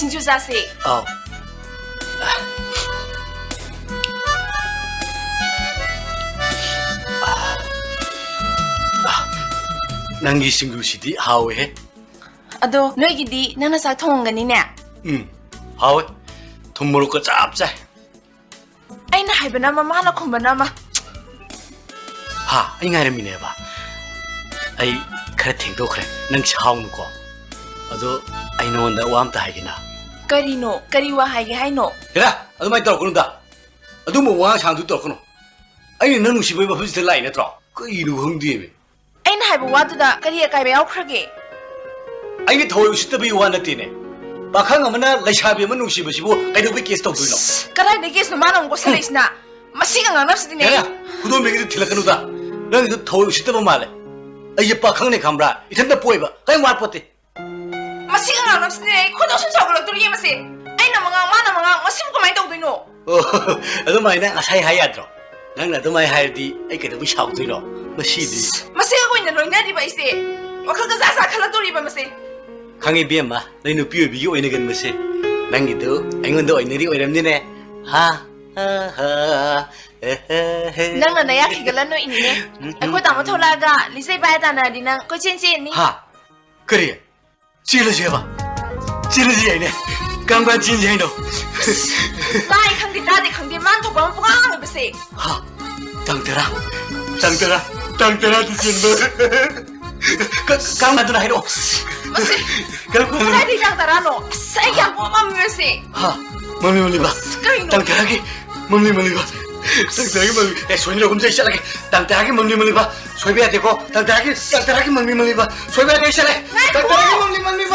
진주 자세. 난기 싱글시디 하오해. 아도 너희기디 나나 사 통한 거니네. 하오해. 돈 모를 거 짭짤. 아이나 하이바나마 마나 콤바나마. 하, 이거 하는 미네 봐. 아이 그래 땡도 그래. 난 차오는 거. 아도 아이 너한테 와암다 하기나. 까리노 까리와 하이게 하이노. 그래. 아도 많이 떨어 그런다. 아도 뭐 왕 장도 떨어 그노. 아이 너는 시부에 뭐 비슷해 라이네 들어. 그 이루 흥디에. 아이나 하이바 와두다 까리에 까이베 크게. 아이게 더울 시대비 와나 뛰네. bakang amana laishabi manu shibasibo kaido bi case tok duino kara de case no manam ko seleisna masiga ngana sidine ya kudo megi thilakanu da nang du thau sitaba male ai bakang ne khambra ithanda poiba kai war pote masiga ngana sidine khodo sun sa ko tori yemase aina manga masim ko mai tok duino adu mai na asai hai adro nang na du mai hai di ai kaido bi shau duino masidi masiga ko ina loina di ba ise wakal ka sa khala tori ba mase 강이 비엠마 너희는 비오비기 오이네겐 뭐세 난기도 앵은도 오이네리 오이람니네 하하하 nang na ya kigalan no inine ako tama tholaga lisay bayata na dinang ko chenche ni 하 그래 찌르지봐 찌르지 아이네 강관 진행도 lai khangdi dadi khangdi man thok bam pang bese 하 땅따라 두진도 강나도 나이로 mase kaya di jang tarano sai ya ko mam bese 하 멀리 봐 땅따라기 멀리 봐 땅따라기 멀리 손이로 검색 시작하게 땅따라기 멀리 봐 소비야 되고 땅따라기 멀리 봐 소비야 되기 시작해 땅따라기 멀리 봐